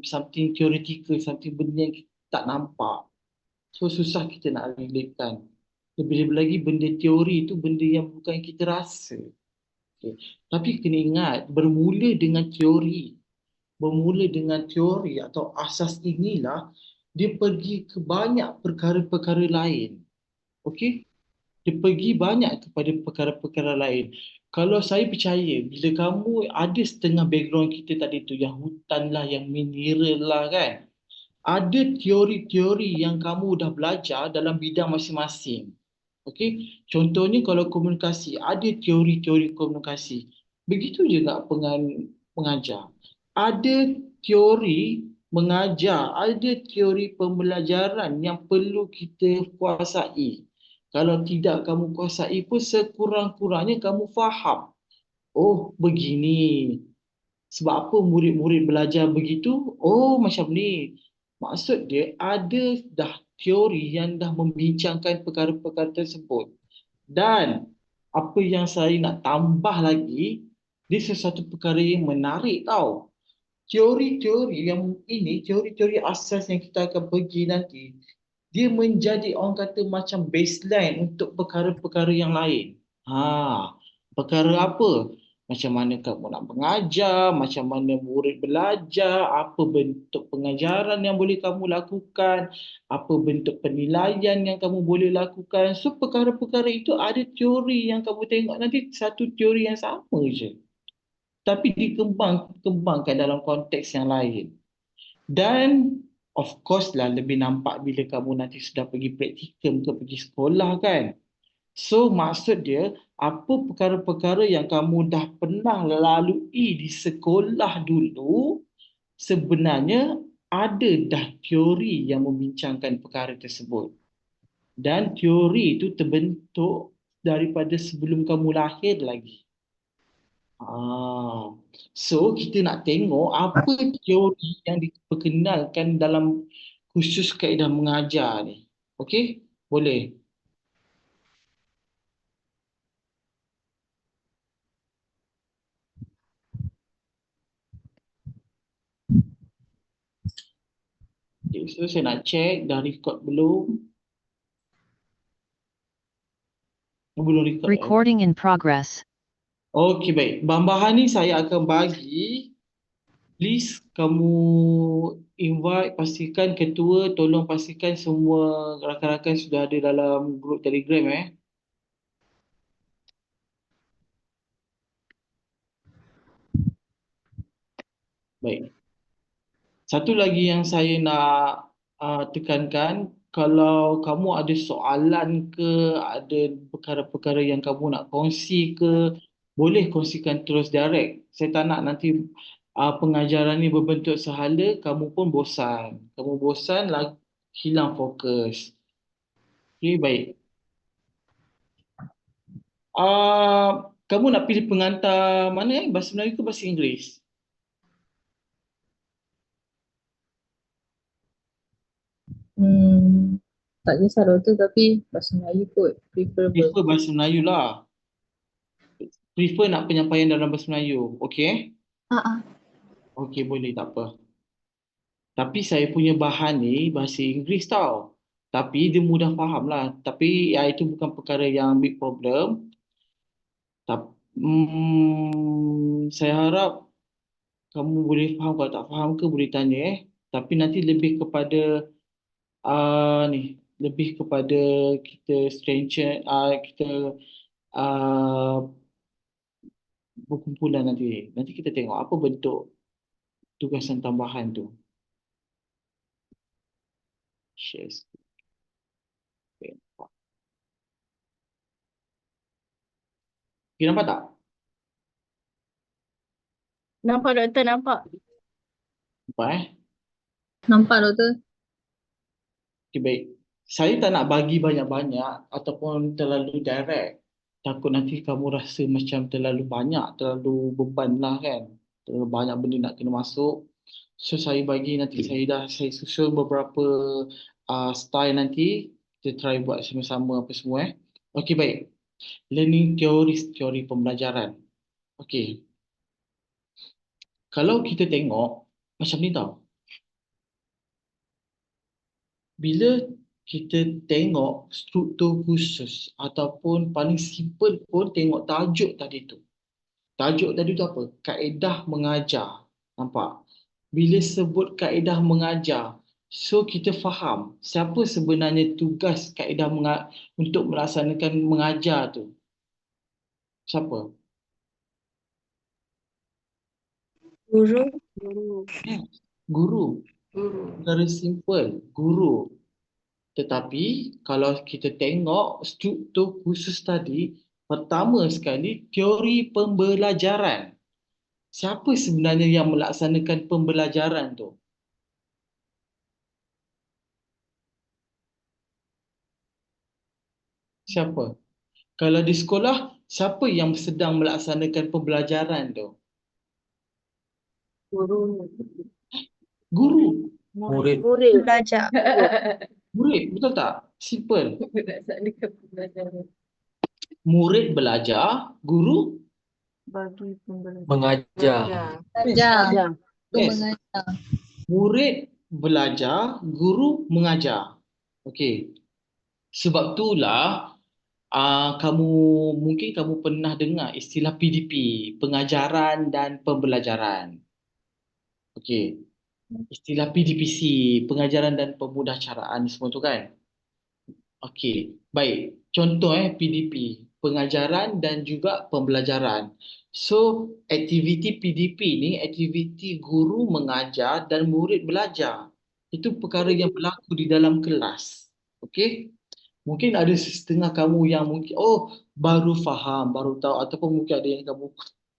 something theoretical, something benda yang kita tak nampak. So susah kita nak relatekan. Lebih-lebih lagi benda teori itu benda yang bukan kita rasa. Okay. Tapi kena ingat, bermula dengan teori atau asas inilah dia pergi ke banyak perkara-perkara lain. Okey? Dia pergi banyak kepada perkara-perkara lain. Kalau saya percaya, bila kamu ada setengah background kita tadi tu, yang hutan lah, yang mineral lah kan, ada teori-teori yang kamu dah belajar dalam bidang masing-masing. Okey, contohnya kalau komunikasi, ada teori-teori komunikasi. Begitu juga pengajar. Ada teori mengajar, ada teori pembelajaran yang perlu kita kuasai. Kalau tidak kamu kuasai pun sekurang-kurangnya kamu faham. Oh, begini. Sebab apa murid-murid belajar begitu? Oh, macam ni. Maksud dia ada dah teori yang dah membincangkan perkara-perkara tersebut. Dan apa yang saya nak tambah lagi, dia sesuatu perkara yang menarik tau. Teori-teori yang ini, teori-teori asas yang kita akan pergi nanti, dia menjadi orang kata macam baseline untuk perkara-perkara yang lain. Perkara apa? Macam mana kamu nak mengajar, macam mana murid belajar, apa bentuk pengajaran yang boleh kamu lakukan, apa bentuk penilaian yang kamu boleh lakukan. So perkara-perkara itu ada teori yang kamu tengok nanti satu teori yang sama je. Tapi dikembangkan dalam konteks yang lain. Dan of course lah lebih nampak bila kamu nanti sudah pergi praktikum ke pergi sekolah kan. So maksud dia apa perkara-perkara yang kamu dah pernah lalui di sekolah dulu sebenarnya ada dah teori yang membincangkan perkara tersebut. Dan teori itu terbentuk daripada sebelum kamu lahir lagi. So kita nak tengok apa teori yang diperkenalkan dalam khusus kaedah mengajar ni. Okey? Boleh. Okay, so saya nak check dah record belum? Belum record. Recording in progress. Okey, baik. Bahan-bahan ni saya akan bagi. Please kamu invite, pastikan ketua, tolong pastikan semua rakan-rakan sudah ada dalam grup Telegram Baik. Satu lagi yang saya nak tekankan, kalau kamu ada soalan ke, ada perkara-perkara yang kamu nak kongsi ke, boleh kongsikan terus direct. Saya tak nak nanti pengajaran ni berbentuk sehala, kamu pun bosan. Kamu bosan, hilang fokus. Okay, baik. Kamu nak pilih pengantar mana? Bahasa Melayu ke bahasa Inggeris? Tak kisah doktor tapi bahasa Melayu kot preferable. Prefer bahasa Melayu lah. Prefer nak penyampaian dalam bahasa Melayu. Okay? Okey, boleh, tak apa. Tapi saya punya bahan ni bahasa Inggeris tau. Tapi dia mudah faham lah. Tapi ya, itu bukan perkara yang big problem. Saya harap kamu boleh faham. Kalau tak faham ke boleh tanya Tapi nanti lebih kepada ni, lebih kepada kita strengthen, kita berkumpulan nanti. Nanti kita tengok apa bentuk tugasan tambahan tu. Share screen. Okay. Okay, nampak tak? Nampak doktor, nampak. Nampak Nampak doktor. Okay, baik. Saya tak nak bagi banyak-banyak ataupun terlalu direct. Takut nanti kamu rasa macam terlalu banyak, terlalu beban lah kan. Terlalu banyak benda nak kena masuk. So saya bagi nanti saya susun beberapa style nanti. Kita try buat sama-sama apa semua Okey, baik. Learning theories, teori pembelajaran. Okey. Kalau kita tengok macam ni tau. bila kita tengok struktur khusus ataupun paling simple pun tengok tajuk tadi tu. Tajuk tadi tu apa? Kaedah mengajar. Nampak? Bila sebut kaedah mengajar, so kita faham siapa sebenarnya tugas kaedah untuk melaksanakan mengajar tu. Siapa? Guru. Yes, guru. Secara simple, guru. Tetapi kalau kita tengok struktur khusus tadi, pertama sekali teori pembelajaran. Siapa sebenarnya yang melaksanakan pembelajaran tu? Siapa? Kalau di sekolah, siapa yang sedang melaksanakan pembelajaran tu? Guru. Guru. Murid. Belajar. Murid, betul tak? Simple. Murid belajar, guru Bagi pembelajaran. Mengajar. Belajar. yes. Mengajar. Murid belajar, guru mengajar. Okey. Sebab itulah mungkin kamu pernah dengar istilah PDP, pengajaran dan pembelajaran. Okey. Istilah PDPC, pengajaran dan pemudahcaraan semua tu kan. Okey, baik. Contoh PDP, pengajaran dan juga pembelajaran. So, aktiviti PDP ni aktiviti guru mengajar dan murid belajar. Itu perkara yang berlaku di dalam kelas. Okey? Mungkin ada setengah kamu yang mungkin baru faham, baru tahu ataupun mungkin ada yang kamu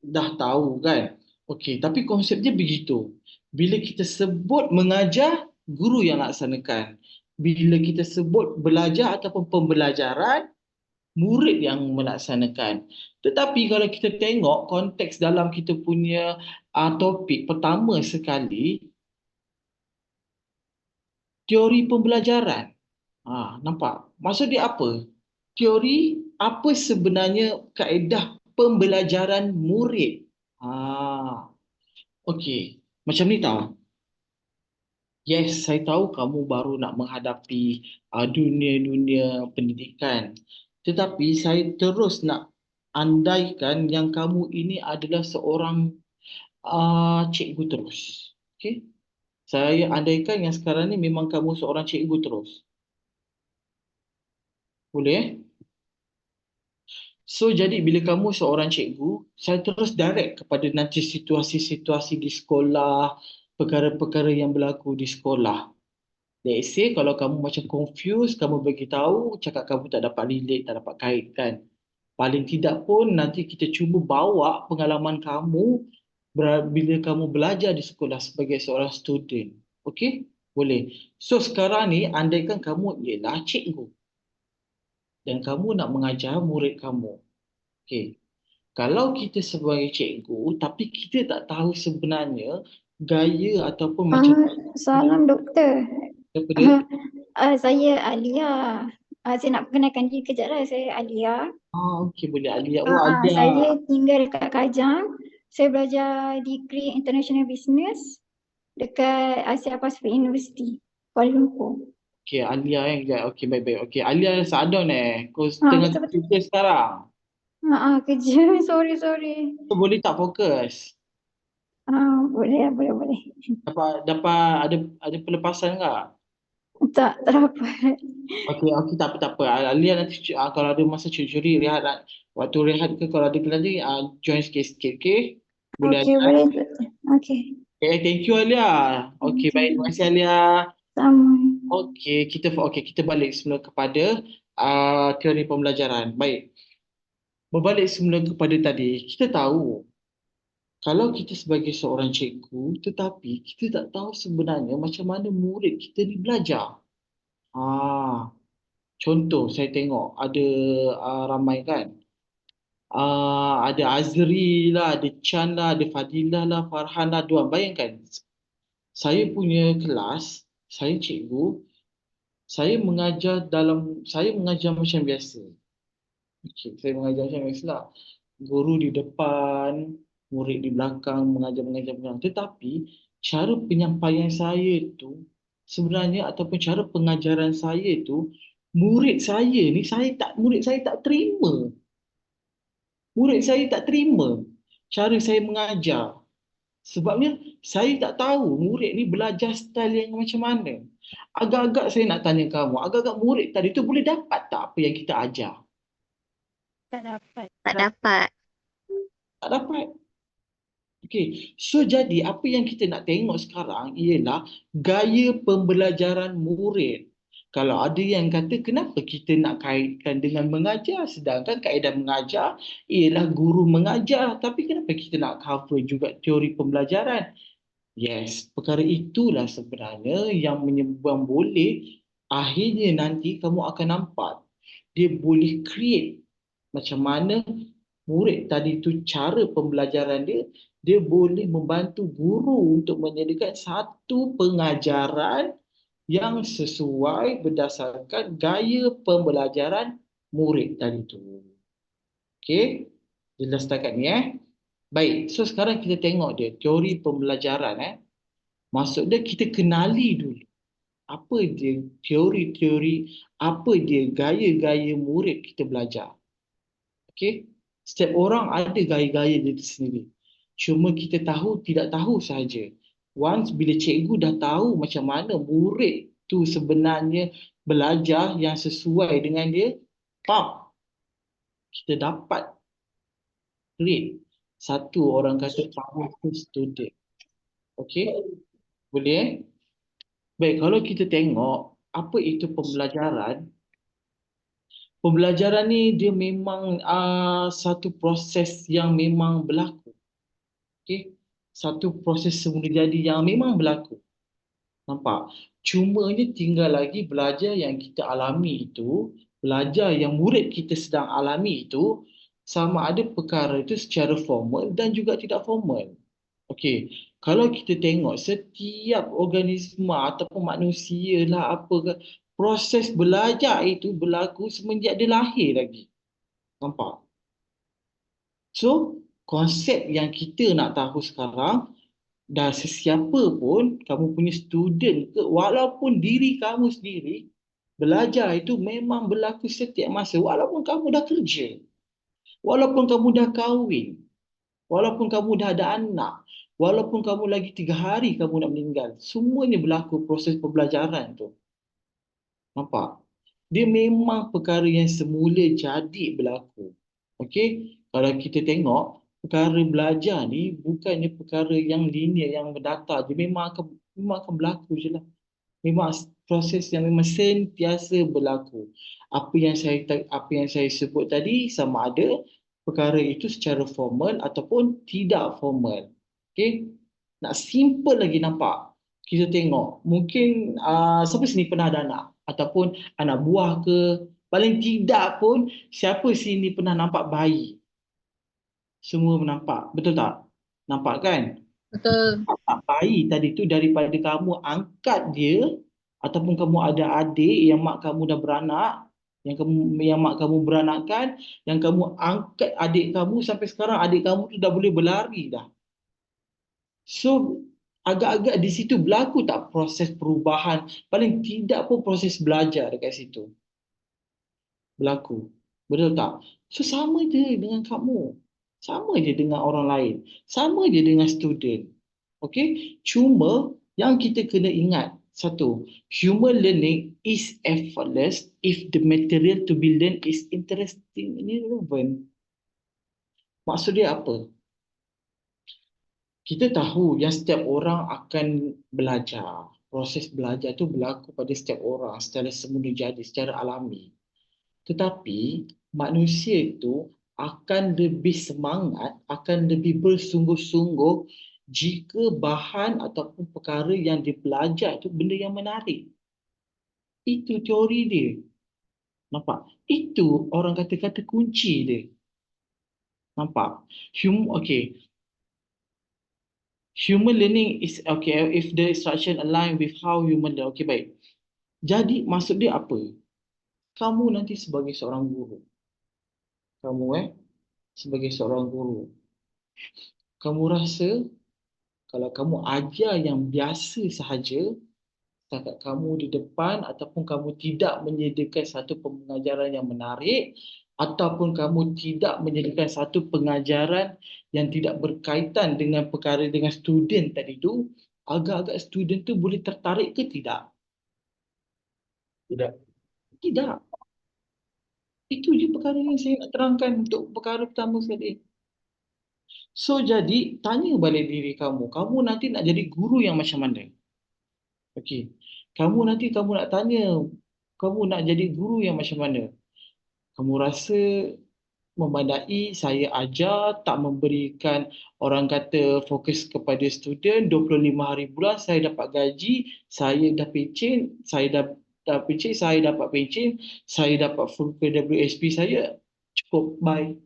dah tahu kan. Okey, tapi konsepnya begitu. Bila kita sebut mengajar, guru yang laksanakan. Bila kita sebut belajar ataupun pembelajaran, murid yang melaksanakan. Tetapi kalau kita tengok konteks dalam kita punya topik pertama sekali, teori pembelajaran. Nampak? Maksud dia apa? Teori apa sebenarnya kaedah pembelajaran murid. Okey. Macam ni tau. Yes, saya tahu kamu baru nak menghadapi dunia-dunia pendidikan. Tetapi saya terus nak andaikan yang kamu ini adalah seorang cikgu terus. Okey? Saya andaikan yang sekarang ni memang kamu seorang cikgu terus. Boleh? So, jadi bila kamu seorang cikgu, saya terus direct kepada nanti situasi-situasi di sekolah, perkara-perkara yang berlaku di sekolah. Let's say kalau kamu macam confused, kamu bagi tahu, cakap kamu tak dapat relate, tak dapat kaitkan. Paling tidak pun nanti kita cuba bawa pengalaman kamu bila kamu belajar di sekolah sebagai seorang student. Okey? Boleh. So sekarang ni andaikan kamu ialah cikgu dan kamu nak mengajar murid kamu. Okey. Kalau kita sebagai cikgu tapi kita tak tahu sebenarnya gaya ataupun macam Salam doktor. apa dia? Saya Alia. Saya nak perkenalkan diri kejap lah. Saya Alia. Okey, boleh Alia. Alia. Saya tinggal dekat Kajang. Saya belajar degree International Business dekat Asia Pacific University, Kuala Lumpur. Okey, Alia okey, baik-baik. Okey, Alia Sadon kau tengah betul. kerja sekarang. Kerja. Sorry. Kau boleh tak fokus? Boleh. Dapat ada pelepasan tak? Tak dapat. Okey, tak apa. Alia nanti kalau ada masa curi-curi rehat waktu rehat ke kalau ada kelas join sikit-sikit, okey? Boleh Okey, Alia? boleh. Okey. Okay, thank you Alia. Okey, baik. Terima kasih Alia. Sama. Okey, kita balik semula kepada teori pembelajaran. Baik. Berbalik semula kepada tadi, kita tahu kalau kita sebagai seorang cikgu tetapi kita tak tahu sebenarnya macam mana murid kita ni belajar. Contoh saya tengok ada ramai kan. Ada Azri lah, ada Chan lah, ada Fadilah lah, Farhan lah, Duan. Bayangkan, saya punya kelas, saya cikgu, saya mengajar macam biasa. Okay, saya mengajar macam biasa lah. Guru di depan, murid di belakang, mengajar. Tetapi cara penyampaian saya tu sebenarnya ataupun cara pengajaran saya tu, murid saya tak terima. Murid saya tak terima cara saya mengajar. Sebabnya saya tak tahu murid ni belajar style yang macam mana. Agak-agak saya nak tanya kamu, agak-agak murid tadi tu boleh dapat tak apa yang kita ajar? Tak dapat. Tak dapat. Tak dapat. Okey, so jadi apa yang kita nak tengok sekarang ialah gaya pembelajaran murid. Kalau ada yang kata kenapa kita nak kaitkan dengan mengajar sedangkan kaedah mengajar ialah guru mengajar, tapi kenapa kita nak cover juga teori pembelajaran? Yes, perkara itulah sebenarnya yang menyebabkan boleh akhirnya nanti kamu akan nampak dia boleh create macam mana murid tadi tu cara pembelajaran dia boleh membantu guru untuk menyediakan satu pengajaran yang sesuai berdasarkan gaya pembelajaran murid tadi tu. Okey, jelas setakat ni Baik, so sekarang kita tengok dia teori pembelajaran Maksud dia kita kenali dulu apa dia teori-teori, apa dia gaya-gaya murid kita belajar. Okey? Setiap orang ada gaya-gaya dia sendiri. Cuma kita tidak tahu sahaja. Once bila cikgu dah tahu macam mana murid tu sebenarnya belajar yang sesuai dengan dia, kita dapat create satu orang kata powerful student. Okey? Boleh? Baik, kalau kita tengok apa itu pembelajaran, pembelajaran ni dia memang satu proses yang memang berlaku. Okey? Satu proses semula jadi yang memang berlaku. Nampak? Cuma ni tinggal lagi belajar yang kita alami itu, belajar yang murid kita sedang alami itu, sama ada perkara itu secara formal dan juga tidak formal. Okey, kalau kita tengok setiap organisma ataupun manusia lah apa ke, proses belajar itu berlaku semenjak dia lahir lagi. Nampak? So, konsep yang kita nak tahu sekarang, dah sesiapa pun, kamu punya student ke, walaupun diri kamu sendiri, belajar itu memang berlaku setiap masa. Walaupun kamu dah kerja, walaupun kamu dah kahwin, walaupun kamu dah ada anak, walaupun kamu lagi 3 hari kamu nak meninggal, semuanya berlaku proses pembelajaran tu. Nampak? Dia memang perkara yang semula jadi berlaku. Okey? Kalau kita tengok, perkara belajar ni bukannya perkara yang linear, yang berdatar je. Memang akan berlaku je lah. Memang proses yang memang sentiasa berlaku. Apa yang saya sebut tadi sama ada perkara itu secara formal ataupun tidak formal. Okey? Nak simple lagi nampak. Kita tengok, mungkin siapa sini pernah ada anak ataupun anak buah ke, paling tidak pun siapa sini pernah nampak bayi. Semua nampak, betul tak? Nampak kan? Betul. Bayi tadi tu daripada kamu angkat dia ataupun kamu ada adik yang mak kamu dah beranak, yang mak kamu beranakkan, yang kamu angkat adik kamu sampai sekarang adik kamu tu dah boleh berlari dah. So agak-agak di situ berlaku tak proses perubahan, paling tidak pun proses belajar dekat situ. Berlaku. Betul tak? So sama je dengan kamu. Sama je dengan orang lain. Sama je dengan student. Okey? Cuma yang kita kena ingat, satu, human learning is effortless if the material to be learned is interesting and relevant. Maksud dia apa? Kita tahu yang setiap orang akan belajar. Proses belajar tu berlaku pada setiap orang secara semula jadi, secara alami. Tetapi manusia itu akan lebih semangat, akan lebih bersungguh-sungguh jika bahan ataupun perkara yang dia belajar itu benda yang menarik. Itu teori dia. Nampak? Itu orang kata-kata kunci dia. Nampak? Okay. Human learning is okay if the instruction align with how human learn. Okay, baik. Jadi maksud dia apa? Kamu nanti sebagai seorang guru. Sebagai seorang guru. Kamu rasa kalau kamu ajar yang biasa sahaja, setakat kamu di depan ataupun kamu tidak menyediakan satu pengajaran yang menarik ataupun kamu tidak menyediakan satu pengajaran yang tidak berkaitan dengan perkara dengan student tadi tu, agak-agak student tu boleh tertarik ke tidak? Tidak. Tidak. Itu je perkara yang saya nak terangkan untuk perkara pertama sekali. So jadi tanya balik diri kamu, kamu nanti nak jadi guru yang macam mana? Okey. Kamu nanti kamu nak tanya, kamu nak jadi guru yang macam mana? Kamu rasa memandai saya ajar tak memberikan orang kata fokus kepada student 25 hari bulan saya dapat gaji, saya dah pencen, dah pencen, saya dapat pencen, saya dapat full PWSP saya, cukup, bye.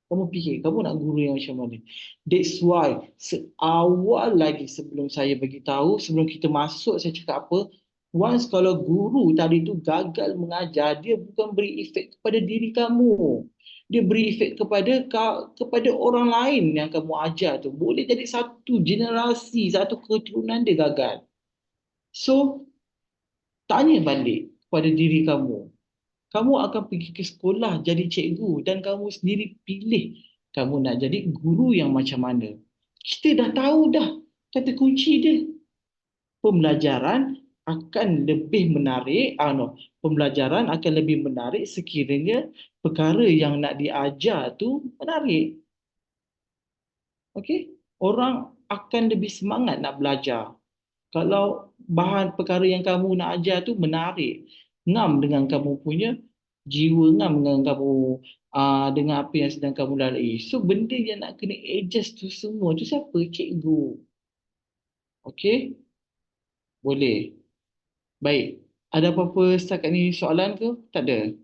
Kamu fikir, kamu nak guru yang macam mana? That's why, seawal lagi sebelum saya bagi tahu, sebelum kita masuk, saya cakap apa? Once kalau guru tadi tu gagal mengajar, dia bukan beri efek kepada diri kamu. Dia beri efek kepada orang lain yang kamu ajar tu. Boleh jadi satu generasi, satu keturunan dia gagal. So, tanya balik kepada diri kamu. Kamu akan pergi ke sekolah jadi cikgu dan kamu sendiri pilih kamu nak jadi guru yang macam mana. Kita dah tahu dah kata kunci dia. Pembelajaran akan lebih menarik, pembelajaran akan lebih menarik sekiranya perkara yang nak diajar tu menarik. Okey? Orang akan lebih semangat nak belajar kalau bahan perkara yang kamu nak ajar tu menarik, ngam dengan kamu punya jiwa, ngam dengan kamu dengan apa yang sedang kamu lalui. So benda yang nak kena adjust tu semua tu siapa? Cikgu. Okey? Boleh. Baik. Ada apa-apa setakat ni soalan ke? Tak ada.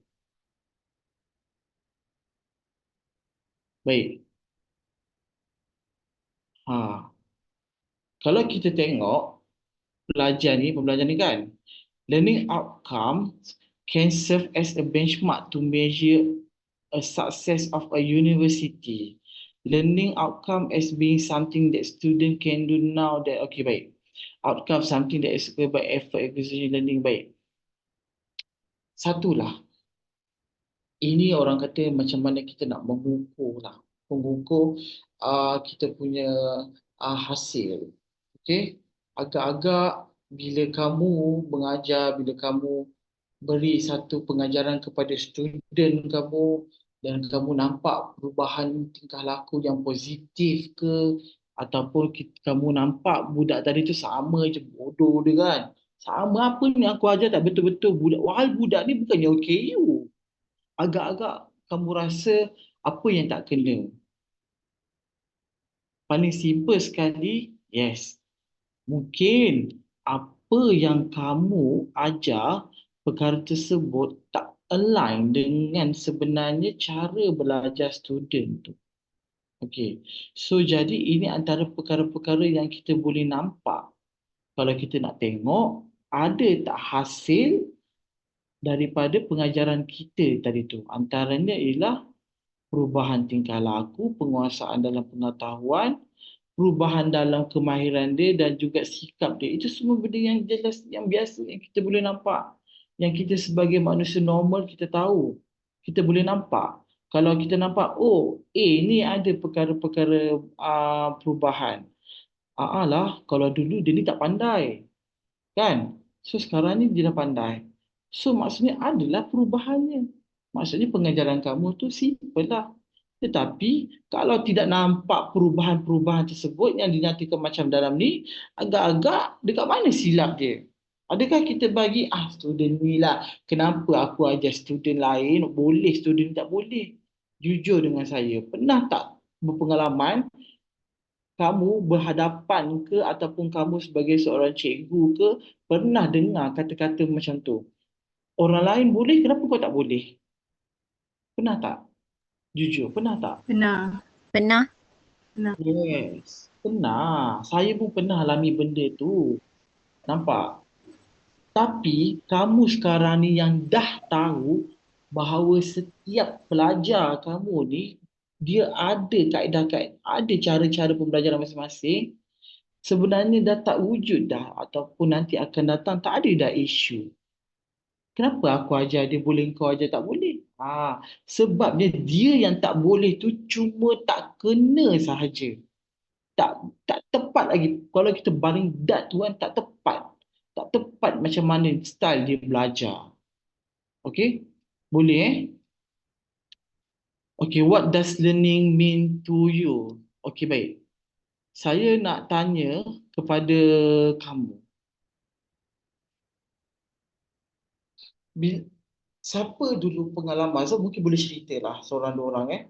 Baik. Kalau kita tengok pembelajaran ni kan, learning outcomes can serve as a benchmark to measure a success of a university. Learning outcome as being something that student can do now that, okay, baik. Outcome something that is by effort acquisition learning, baik. Satulah. Ini orang kata macam mana kita nak mengukur lah. Mengukur kita punya hasil. Okay? Agak-agak bila kamu mengajar, bila kamu beri satu pengajaran kepada student kamu dan kamu nampak perubahan tingkah laku yang positif ke, ataupun kamu nampak budak tadi tu sama je bodoh dia kan. Sama apa ni aku ajar tak betul-betul budak. Wahai budak ni bukannya OKU. Agak-agak kamu rasa apa yang tak kena. Paling simple sekali, yes. Mungkin apa yang kamu ajar, perkara tersebut tak align dengan sebenarnya cara belajar student tu. Okay. So jadi ini antara perkara-perkara yang kita boleh nampak. Kalau kita nak tengok, ada tak hasil daripada pengajaran kita tadi tu. Antaranya ialah perubahan tingkah laku, penguasaan dalam pengetahuan, perubahan dalam kemahiran dia dan juga sikap dia. Itu semua benda yang jelas, yang biasa yang kita boleh nampak. Yang kita sebagai manusia normal kita tahu. Kita boleh nampak. Kalau kita nampak, oh, ni ada perkara-perkara perubahan. Lah, kalau dulu dia ni tak pandai. Kan? So sekarang ni dia dah pandai. So maksudnya adalah perubahannya. Maksudnya pengajaran kamu tu simple lah. Tetapi kalau tidak nampak perubahan-perubahan tersebut yang dinyatakan macam dalam ni, agak-agak dekat mana silap dia? Adakah kita bagi, student ni lah, kenapa aku ajar student lain, boleh student tak boleh? Jujur dengan saya, pernah tak berpengalaman kamu berhadapan ke ataupun kamu sebagai seorang cikgu ke pernah dengar kata-kata macam tu? Orang lain boleh, kenapa kau tak boleh? Pernah tak? Jujur, pernah tak? Benar. Pernah. Yes, pernah. Saya pun pernah alami benda tu. Nampak? Tapi kamu sekarang ni yang dah tahu bahawa setiap pelajar kamu ni dia ada kaedah-kaedah, ada cara-cara pembelajaran masing-masing. Sebenarnya dah tak wujud dah, ataupun nanti akan datang tak ada dah isu. Kenapa aku ajar dia boleh, kau ajar tak boleh? Sebabnya dia yang tak boleh tu cuma tak kena sahaja. Tak tak tepat lagi. Kalau kita baling dat tu kan, tak tepat. Tak tepat macam mana style dia belajar. Okay? Boleh Okay, what does learning mean to you? Okay, baik. Saya nak tanya kepada kamu. Siapa dulu pengalaman? So, mungkin boleh cerita lah seorang dua orang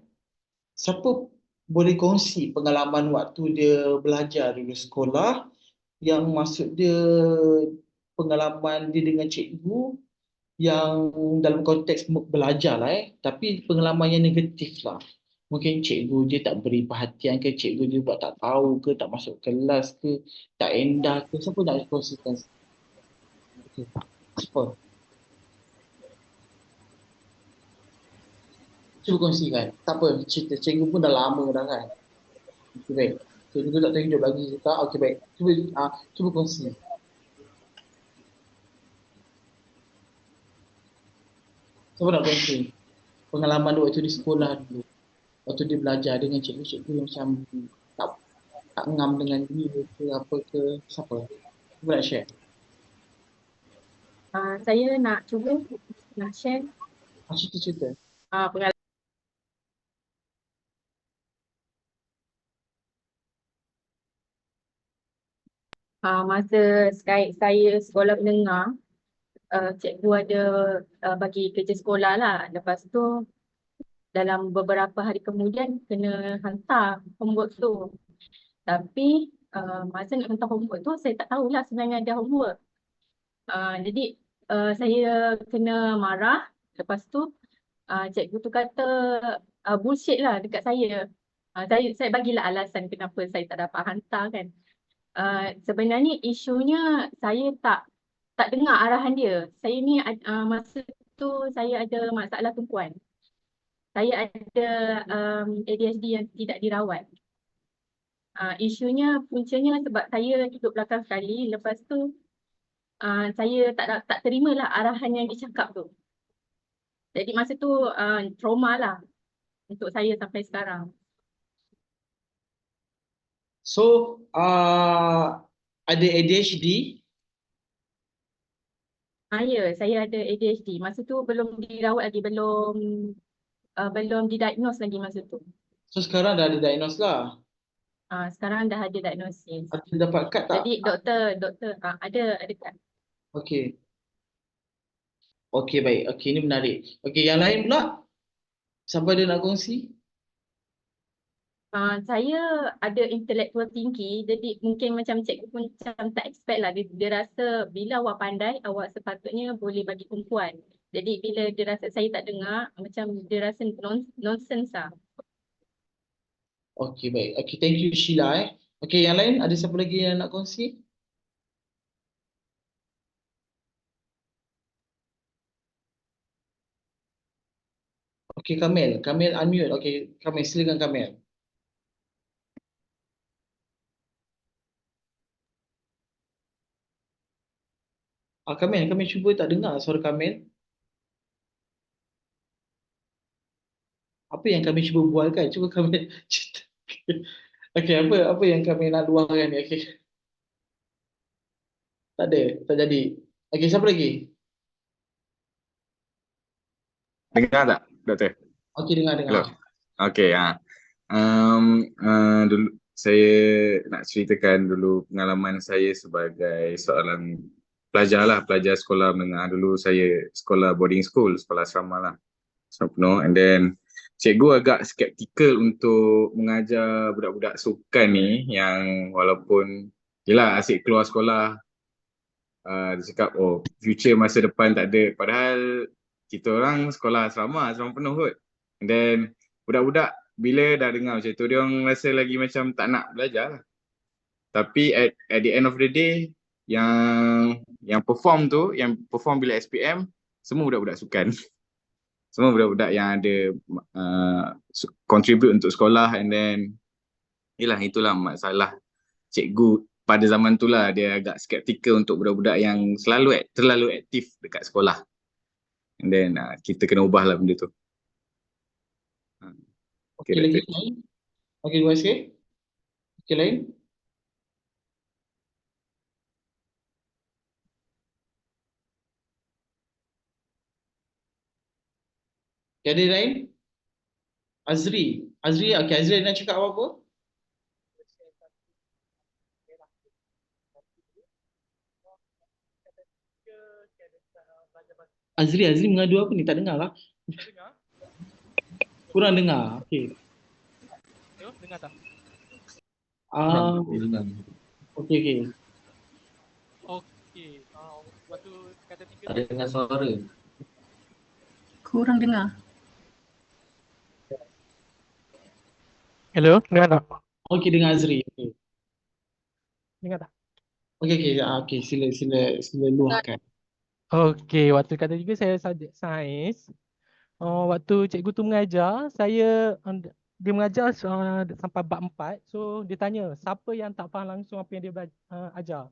Siapa boleh kongsi pengalaman waktu dia belajar dulu sekolah, yang maksud dia pengalaman dia dengan cikgu yang dalam konteks belajar lah tapi pengalaman yang negatif lah. Mungkin cikgu dia tak beri perhatian ke, cikgu dia buat tak tahu ke, tak masuk kelas ke, tak endah ke. Siapa nak kongsikan? Okay. Siapa? Cuba kongsikan. Tak apa, cerita cikgu pun dah lama dah kan. Okay, baik. Cikgu tak tahu hidup lagi ke tak? Okay, baik. Cuba kongsi. Siapa nak kongsi? Pengalaman dia waktu di sekolah dulu. Waktu dia belajar dengan cikgu-cikgu yang macam tak, tak ngam dengan dia ke apa ke. Siapa? Cuba nak share. Saya nak cuba nak share Cerita-cerita. pengalaman masa saya sekolah menengah. Cikgu ada bagi kerja sekolah lah. Lepas tu dalam beberapa hari kemudian kena hantar homework tu. Tapi masa nak hantar homework tu saya tak tahulah sebenarnya ada homework. Jadi saya kena marah. Lepas tu cikgu tu kata bullshit lah dekat saya. Saya bagilah alasan kenapa saya tak dapat hantar kan. Sebenarnya isunya saya tak dengar arahan dia. Saya ni masa tu saya ada masalah tumpuan. Saya ada ADHD yang tidak dirawat. Isunya puncanya sebab saya duduk belakang sekali. Lepas tu saya tak terimalah arahan yang dicakap tu. Jadi masa tu trauma lah untuk saya sampai sekarang. So, ada ADHD? Ya, saya ada ADHD. Masa tu belum dirawat lagi, belum didiagnose lagi masa tu. So, sekarang dah ada diagnose lah. Sekarang dah ada diagnosis. Ada dapat kad tak? Jadi doktor ada kad. Okey. Okey, baik. Okey, ini menarik. Okey, yang lain pula? Siapa ada nak kongsi? Saya ada intellectual tinggi, jadi mungkin macam cikgu pun macam tak expect lah. Dia rasa bila awak pandai, awak sepatutnya boleh bagi tumpuan. Jadi bila dia rasa saya tak dengar, macam dia rasa nonsense lah. Okey, baik. Okey, thank you Sheila Okey, yang lain ada siapa lagi yang nak kongsi? Okey, Kamil. Kamil unmute. Okey, Kamil, silakan Kamil. Kamil cuba tak dengar suara Kamil. Apa yang kami cuba bualkan? Cuba Kamil cerita. Okey, apa yang kami nak luahkan ni? Okey. Tak ada, tak jadi. Okey, siapa lagi? Dengar tak, Doktor? Okey, dengar. Hello. Okey, dulu saya nak ceritakan dulu pengalaman saya sebagai seorang pelajar sekolah menengah. Dulu saya sekolah boarding school, sekolah asrama lah. Penuh. And then cikgu agak skeptikal untuk mengajar budak-budak sukan ni yang walaupun yelah asyik keluar sekolah, dia cakap future masa depan tak ada, padahal kita orang sekolah asrama penuh kot. And then budak-budak bila dah dengar macam tu, dia orang rasa lagi macam tak nak belajar lah. Tapi at the end of the day, yang perform bila SPM, semua budak-budak sukan. Semua budak-budak yang ada contribute untuk sekolah. And then itulah masalah cikgu pada zaman tu lah dia agak skeptikal untuk budak-budak yang terlalu aktif dekat sekolah. And then kita kena ubah lah benda tu. Okey, Okay, lagi that's it. lain? Okey, dua sikit. Okey, lain? Okey, ada lain? Azri. Okey, Azri nak cakap apa-apa? Azri mengadu apa ni? Tak dengar lah. Kurang dengar. Okey. Dengar tak? Okey. Okey. Waktu kata tiga Tak dengar suara. Kurang dengar. Hello, dengar tak? Okey, dengar Azri. Okey. Dengar tak? Okey, sila luahkan. Okey, waktu kata tiga saya subjek sains. Waktu cikgu tu mengajar, dia mengajar sampai bab 4. So dia tanya, siapa yang tak faham langsung apa yang dia ajar?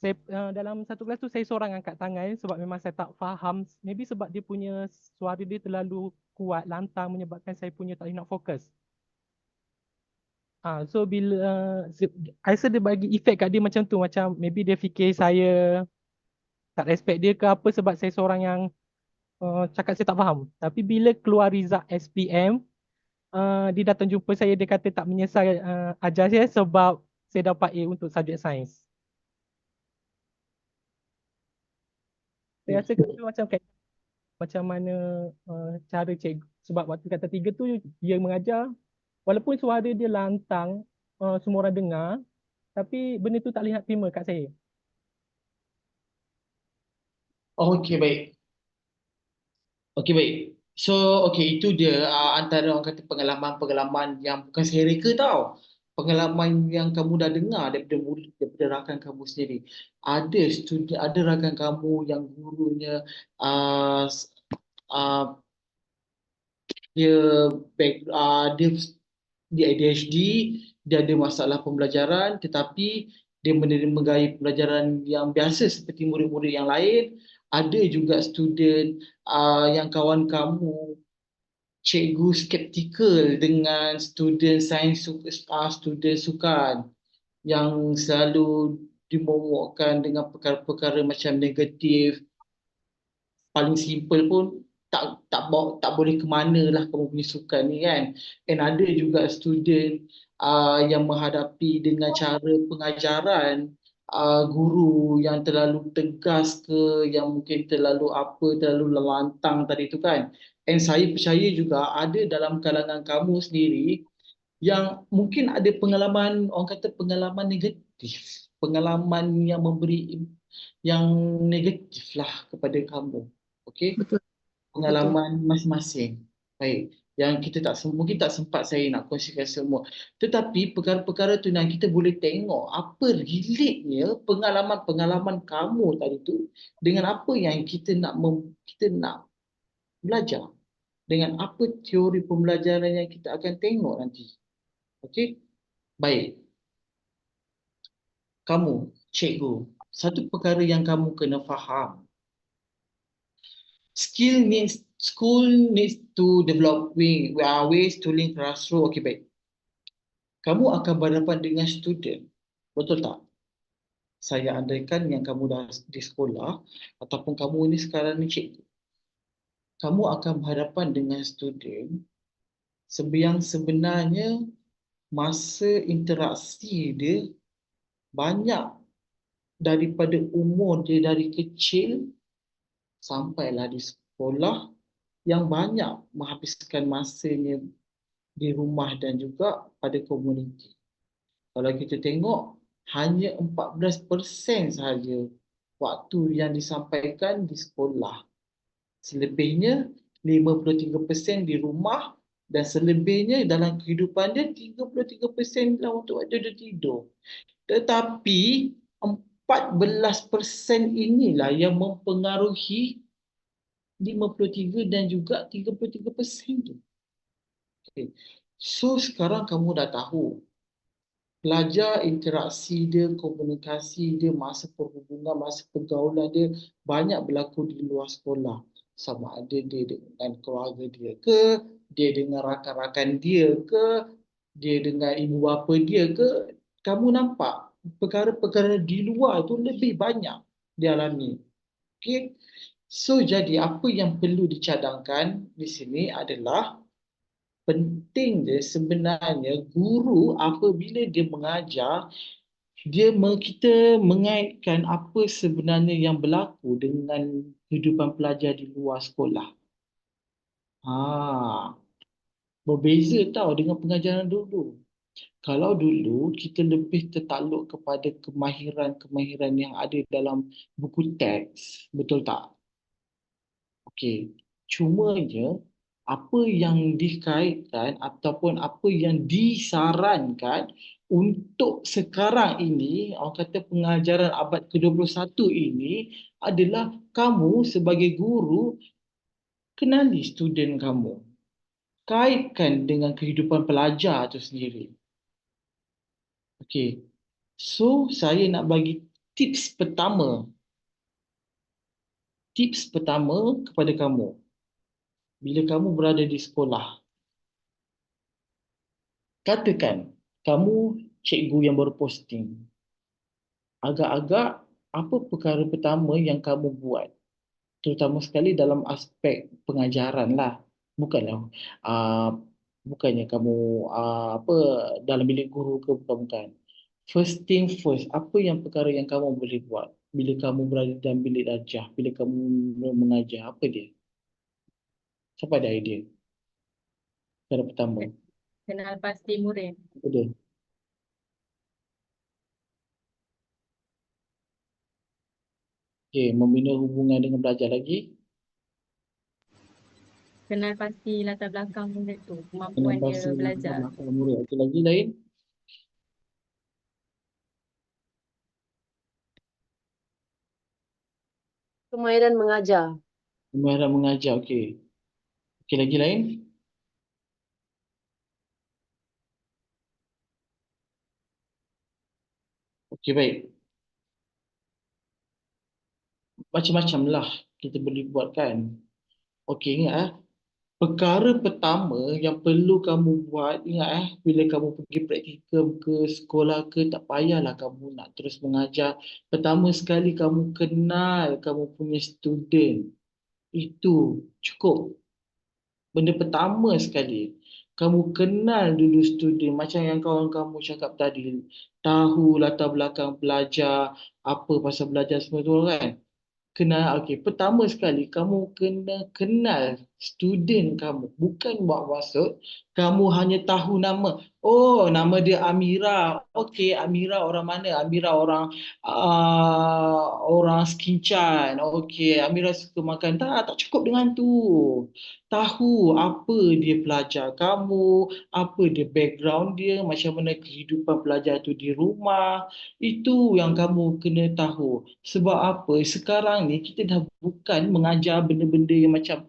Saya dalam satu kelas tu saya seorang angkat tangan sebab memang saya tak faham. Maybe sebab dia punya suara dia terlalu kuat, lantang menyebabkan saya punya tak boleh nak fokus. So bila I rasa dia bagi efek kat dia macam tu, macam maybe dia fikir saya tak respect dia ke apa sebab saya seorang yang cakap saya tak faham. Tapi bila keluar result SPM, dia datang jumpa saya, dia kata tak menyesal ajar saya sebab saya dapat A untuk subjek sains. Saya rasa itu macam mana cara cikgu, sebab waktu kata tiga tu dia mengajar, walaupun suara dia lantang, semua orang dengar, tapi benda tu tak boleh nak terima kat saya. Okey, baik. So, itu dia antara orang kata pengalaman-pengalaman yang bukan saya reka tau. Pengalaman yang kamu dah dengar daripada rakan kamu sendiri. Ada rakan kamu yang gurunya uh, s- uh, dia dia ADHD, dia ada masalah pembelajaran tetapi dia menerima gaya pembelajaran yang biasa seperti murid-murid yang lain. Ada juga student yang kawan kamu, cikgu skeptikal dengan student sains, student sukan yang selalu dimomokkan dengan perkara-perkara macam negatif. Paling simple pun tak boleh ke mana lah kamu punya sukan ni kan. And ada juga student yang menghadapi dengan cara pengajaran guru yang terlalu tegas ke, yang mungkin terlalu lantang tadi tu kan. And saya percaya juga ada dalam kalangan kamu sendiri yang mungkin ada pengalaman, orang kata pengalaman negatif, pengalaman yang memberi yang negatif lah kepada kamu. Okey, Betul. pengalaman masing-masing. Baik, yang kita mungkin tak sempat saya nak kongsikan semua. Tetapi perkara-perkara tu yang kita boleh tengok apa relate-nya pengalaman-pengalaman kamu tadi tu dengan apa yang kita nak belajar. Dengan apa teori pembelajaran yang kita akan tengok nanti. Okey? Baik. Kamu, cikgu, satu perkara yang kamu kena faham. School needs to develop ways to link classroom. Okey, baik. Kamu akan berhadapan dengan student. Betul tak? Saya andaikan yang kamu dah di sekolah ataupun kamu ini sekarang ni cikgu. Kamu akan berhadapan dengan student yang sebenarnya masa interaksi dia banyak daripada umur dia dari kecil sampailah di sekolah yang banyak menghabiskan masanya di rumah dan juga pada komuniti. Kalau kita tengok, hanya 14% sahaja waktu yang disampaikan di sekolah. Selebihnya 53% di rumah dan selebihnya dalam kehidupan dia 33% lah untuk dia tidur. Tetapi 14% inilah yang mempengaruhi 53 dan juga 33% tu. Okay. So sekarang kamu dah tahu Pelajar interaksi dia, komunikasi dia, masa perhubungan, masa pergaulan dia banyak berlaku di luar sekolah. Sama ada dia dengan keluarga dia ke, dia dengan rakan-rakan dia ke, dia dengan ibu bapa dia ke, kamu nampak perkara-perkara di luar tu lebih banyak dialami. Okey. So jadi apa yang perlu dicadangkan di sini adalah penting dia sebenarnya guru apabila dia mengajar kita mengaitkan apa sebenarnya yang berlaku dengan kehidupan pelajar di luar sekolah. Ha, berbeza tau dengan pengajaran dulu. Kalau dulu kita lebih tertakluk kepada kemahiran-kemahiran yang ada dalam buku teks, betul tak? Okey. Cumanya apa yang dikaitkan ataupun apa yang disarankan untuk sekarang ini, orang kata pengajaran abad ke-21 ini adalah kamu sebagai guru kenali student kamu. Kaitkan dengan kehidupan pelajar itu sendiri. Okey. So, saya nak bagi tips pertama. Tips pertama kepada kamu. Bila kamu berada di sekolah, katakan kamu cikgu yang baru posting. Agak-agak apa perkara pertama yang kamu buat? Terutama sekali dalam aspek pengajaran lah. Bukanlah bukannya kamu apa dalam bilik guru ke, bukan. First thing first, apa yang perkara yang kamu boleh buat bila kamu berada dalam bilik darjah, bila kamu mengajar, apa dia? Siapa ada idea? Perkara pertama. Kenal pasti murid. Apa dia? Okay, membina hubungan dengan belajar lagi. Kenal pasti latar belakang murid tu, Kena kemampuan dia bahasa belajar. belakang murid. Okey, lagi lain. Kemahiran mengajar. Kemahiran mengajar, okey. Okey, lagi lain. Okey, baik. Macam-macam lah kita boleh buat kan. Okey, ingat perkara pertama yang perlu kamu buat, ingat bila kamu pergi praktikum ke sekolah ke, tak payahlah kamu nak terus mengajar. Pertama sekali kamu kenal kamu punya student. Itu cukup. Benda pertama sekali. Kamu kenal dulu student. Macam yang kawan kamu cakap tadi. Tahu latar belakang belajar. Apa pasal belajar semua tu kan. Kenal, okey. Pertama sekali, kamu kena kenal student kamu. Bukan buat maksud kamu hanya tahu nama. Oh, nama dia Amira. Okey, Amira orang mana? Amira orang Skinchan. Okey, Amira suka makan. Tak cukup dengan tu. Tahu apa dia pelajar kamu, apa dia background dia, macam mana kehidupan pelajar tu di rumah. Itu yang kamu kena tahu. Sebab apa? Sekarang ni kita dah bukan mengajar benda-benda yang macam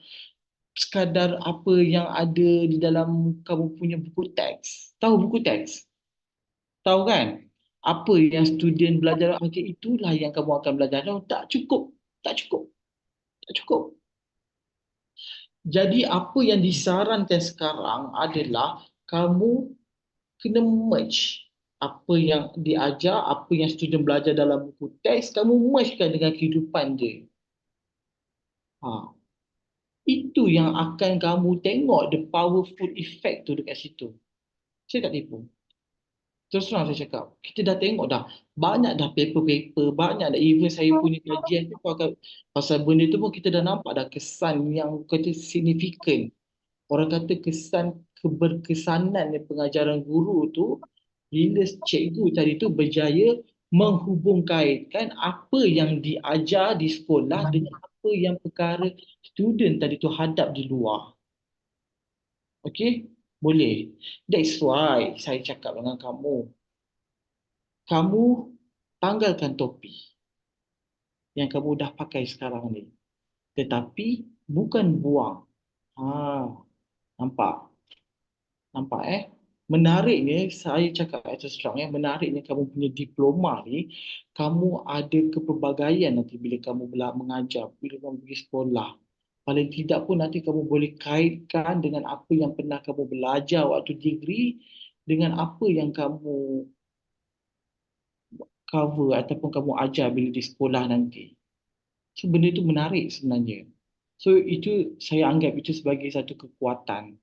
sekadar apa yang ada di dalam kamu punya buku teks. Tahu buku teks? Tahu kan? Apa yang student belajar, okay, itulah yang kamu akan belajar. No, tak cukup. Tak cukup. Tak cukup. Jadi apa yang disarankan sekarang adalah kamu kena merge apa yang diajar, apa yang student belajar dalam buku teks, kamu mergekan dengan kehidupan dia. Itu yang akan kamu tengok the powerful effect tu dekat situ. Saya tak tipu. Terus terang saya cakap, kita dah tengok dah, banyak dah paper-paper, banyak dah, even saya punya kajian tu pasal benda tu pun kita dah nampak dah kesan yang kata signifikan. Orang kata kesan keberkesanan pengajaran guru tu bila cikgu tadi tu berjaya menghubungkaitkan apa yang diajar di sekolah dengan apa yang perkara student tadi tu hadap di luar. Okey? Boleh. That's why saya cakap dengan kamu. Kamu tanggalkan topi yang kamu dah pakai sekarang ni. Tetapi bukan buang. Nampak? Nampak Menariknya, saya cakap terus terang menariknya kamu punya diploma ni, kamu ada kepelbagaian nanti bila kamu mengajar, bila kamu pergi sekolah. Paling tidak pun nanti kamu boleh kaitkan dengan apa yang pernah kamu belajar waktu degree dengan apa yang kamu cover ataupun kamu ajar bila di sekolah nanti. So benda itu menarik sebenarnya. So itu saya anggap itu sebagai satu kekuatan.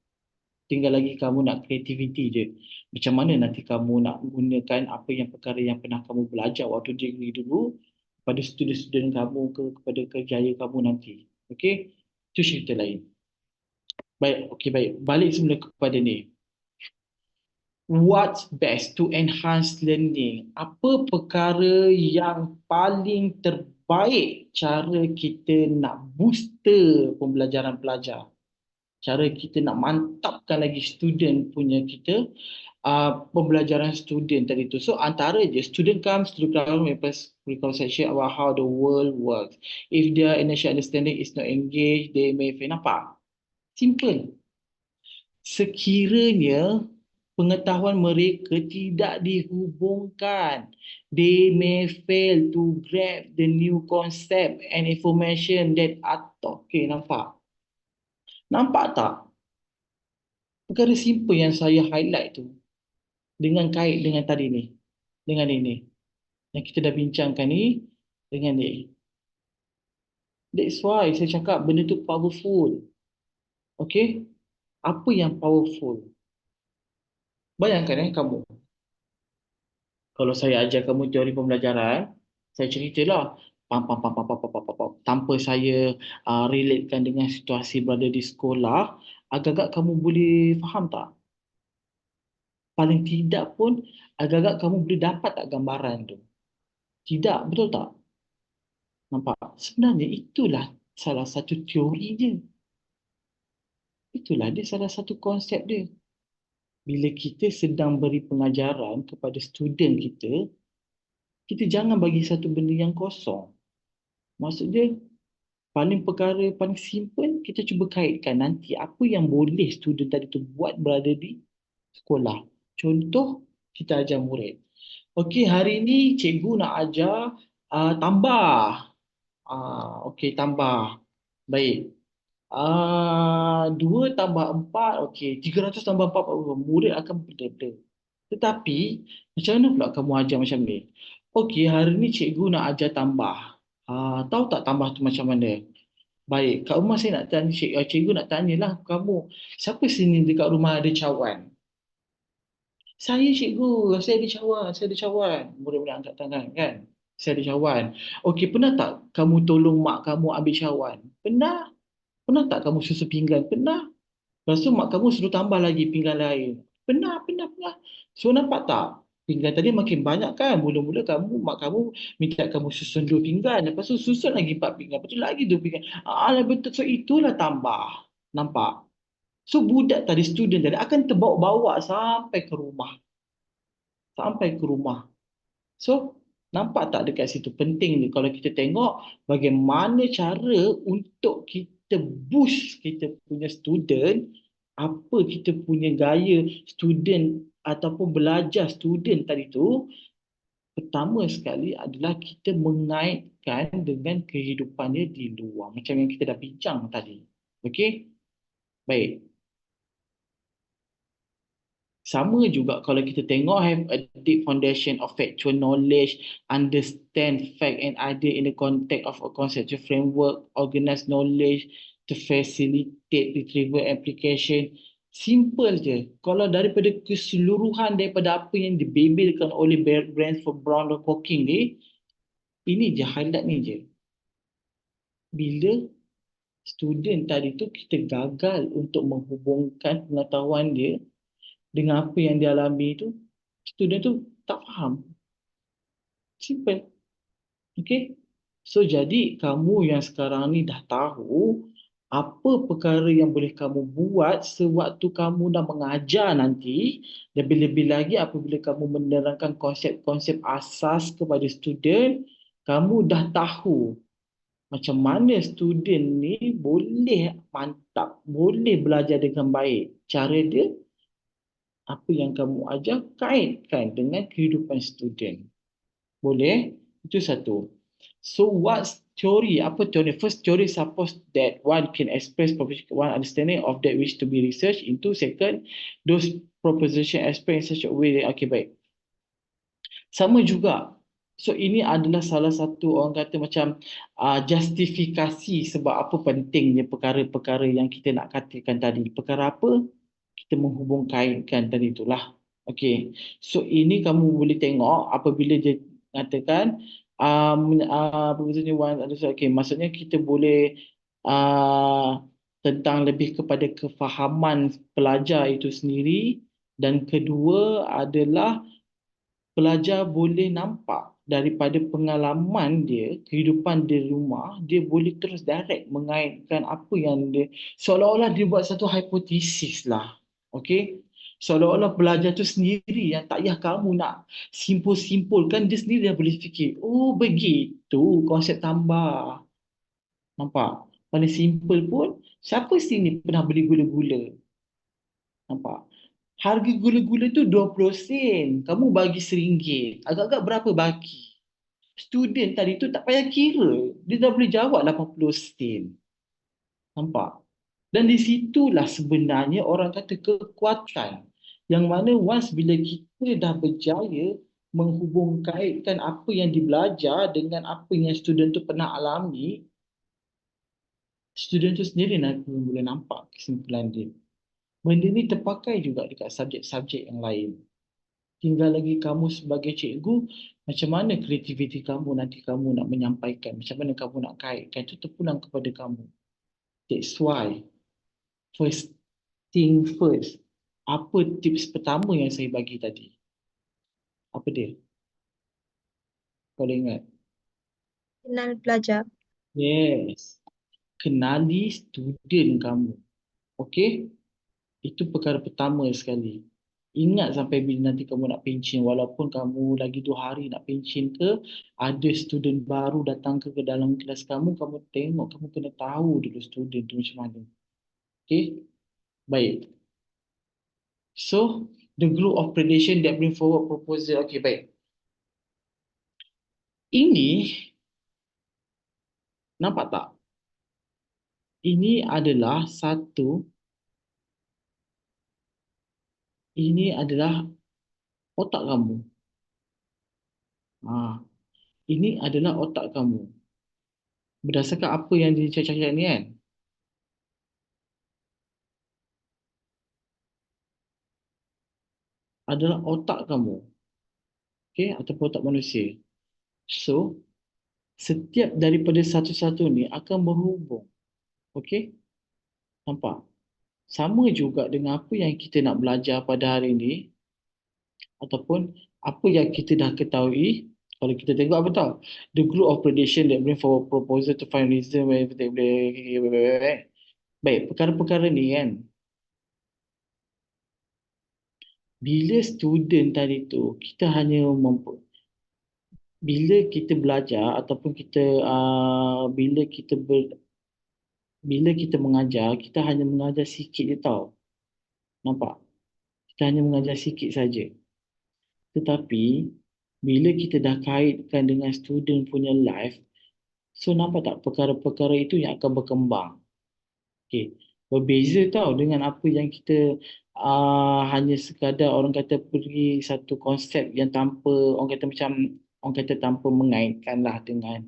Tinggal lagi kamu nak kreativiti je. Macam mana nanti kamu nak gunakan apa yang perkara yang pernah kamu belajar waktu degree dulu kepada student-student kamu kepada kerjaya kamu nanti. Okey? Itu cerita lain. Baik, okey baik. Balik semula kepada ni. What's best to enhance learning? Apa perkara yang paling terbaik cara kita nak booster pembelajaran pelajar? Cara kita nak mantapkan lagi student punya kita, pembelajaran student tadi tu. So antara je, student comes to the classroom with preconception about how the world works. If their initial understanding is not engaged, they may fail. Nampak? Simple. Sekiranya pengetahuan mereka tidak dihubungkan, they may fail to grab the new concept and information that are taught. Okay, nampak? Nampak tak? Perkara simple yang saya highlight tu dengan kait dengan tadi ni, dengan ini yang kita dah bincangkan ni dengan ni. That's why saya cakap benda tu powerful. Okay? Apa yang powerful? Bayangkan kamu, kalau saya ajar kamu teori pembelajaran, saya ceritalah tanpa saya relatekan dengan situasi berada di sekolah, agak-agak kamu boleh faham tak? Paling tidak pun agak-agak kamu boleh dapat tak gambaran tu? Tidak, betul tak? Nampak? Sebenarnya itulah salah satu teori dia. Itulah dia salah satu konsep dia. Bila kita sedang beri pengajaran kepada student kita, kita jangan bagi satu benda yang kosong. Maksud dia, perkara paling simple, kita cuba kaitkan nanti apa yang boleh student tadi tu buat berada di sekolah. Contoh, kita ajar murid. Okey, hari ni cikgu nak ajar tambah. Okey, tambah. Baik. 2 tambah 4, okey. 300 tambah 4, murid akan berdebel. Tetapi, macam mana pula kamu ajar macam ni? Okey, hari ni cikgu nak ajar tambah. Tahu tak tambah tu macam mana? Baik, kat rumah saya nak tanya, cikgu nak tanyalah kamu, siapa sini dekat rumah ada cawan? Saya cikgu, saya ada cawan. Murid-murid angkat tangan kan? Saya ada cawan. Okey, pernah tak kamu tolong mak kamu ambil cawan? Pernah. Pernah tak kamu susu pinggan? Pernah. Lepas tu mak kamu suruh tambah lagi pinggan lain. Pernah. So nampak tak? Pinggan tadi makin banyak kan? Mula-mula mak kamu minta kamu susun 2 pinggan. Lepas tu susun lagi 4 pinggan. Lepas tu lagi 2 pinggan. Betul. So itulah tambah. Nampak? So budak tadi, student tadi akan terbawa-bawa sampai ke rumah. So nampak tak dekat situ penting ni kalau kita tengok bagaimana cara untuk kita boost kita punya student, apa kita punya gaya student ataupun belajar student tadi tu. Pertama sekali adalah kita mengaitkan dengan kehidupannya di luar. Macam yang kita dah bincang tadi. Okey? Baik. Sama juga kalau kita tengok have a deep foundation of factual knowledge, understand fact and idea in the context of a conceptual framework, organize knowledge to facilitate retrieval application. Simple je. Kalau daripada keseluruhan daripada apa yang dibebelkan oleh Bransford, Brown dan Hawking ni, ini je, highlight ni je. Bila student tadi tu kita gagal untuk menghubungkan pengetahuan dia dengan apa yang dia alami tu, student tu tak faham. Simple. Okay? So jadi kamu yang sekarang ni dah tahu apa perkara yang boleh kamu buat sewaktu kamu dah mengajar nanti, lebih-lebih lagi apabila kamu menerangkan konsep-konsep asas kepada student, kamu dah tahu macam mana student ni boleh mantap, boleh belajar dengan baik. Cara dia Apa yang kamu ajar kaitkan dengan kehidupan student. Boleh? Itu satu. So what's theory? Apa teori? First, theory suppose that one can express one understanding of that which to be researched into. Second, those proposition expressed in such a way that, okay, baik. Sama juga. So ini adalah salah satu orang kata macam justifikasi sebab apa pentingnya perkara-perkara yang kita nak katakan tadi. Perkara apa? Kita menghubung kaitkan tadi itulah. Okey. So ini kamu boleh tengok apabila dia katakan proposition one okay, maksudnya kita boleh tentang lebih kepada kefahaman pelajar itu sendiri, dan kedua adalah pelajar boleh nampak daripada pengalaman dia, kehidupan di rumah, dia boleh terus direct mengaitkan apa yang dia, seolah-olah dia buat satu hipotesis lah. Okey? Seolah-olah pelajar tu sendiri yang tak payah kamu nak simpul-simpulkan, dia sendiri dah boleh fikir, oh begitu konsep tambah. Nampak? Paling simple pun, siapa sini pernah beli gula-gula? Nampak? Harga gula-gula tu 20 sen. Kamu bagi RM1. Agak-agak berapa baki? Student tadi tu tak payah kira. Dia dah boleh jawab 80 sen. Nampak? Dan di situlah sebenarnya orang kata kekuatan. Yang mana once bila kita dah berjaya menghubung kaitkan apa yang dibelajar dengan apa yang student tu pernah alami, student tu sendiri nak boleh nampak kesimpulan dia. Benda ni terpakai juga dekat subjek-subjek yang lain. Tinggal lagi kamu sebagai cikgu, macam mana kreativiti kamu nanti kamu nak menyampaikan, macam mana kamu nak kaitkan, itu terpulang kepada kamu. That's why, first thing first, apa tips pertama yang saya bagi tadi? Apa dia? Kalau ingat? Kenal pelajar. Yes. Kenali student kamu. Okey? Itu perkara pertama sekali. Ingat sampai bila nanti kamu nak pencin, walaupun kamu lagi 2 hari nak pencin ke, ada student baru datang ke dalam kelas kamu tengok, kamu kena tahu dulu student tu macam mana. Okay? Baik. So, the group of predation that bring forward proposal. Okay, baik. Ini, nampak tak? Ini adalah otak kamu. Ini adalah otak kamu. Berdasarkan apa yang dicakap ni kan? Adalah otak kamu. Okay? Ataupun otak manusia. So, setiap daripada satu-satu ni akan berhubung. Okay? Nampak? Sama juga dengan apa yang kita nak belajar pada hari ini, ataupun apa yang kita dah ketahui. Kalau kita tengok apa tau? The group of predation that bring forward proposal to find reason where they boleh. Baik, perkara-perkara ni kan. Bila student tadi tu, kita hanya bila kita belajar ataupun bila kita mengajar, kita hanya mengajar sikit je tau. Nampak? Kita hanya mengajar sikit saja. Tetapi bila kita dah kaitkan dengan student punya life, so nampak tak perkara-perkara itu yang akan berkembang. Okay. Berbeza tau dengan apa yang kita hanya sekadar orang kata pergi satu konsep yang tanpa tanpa mengaitkan lah dengan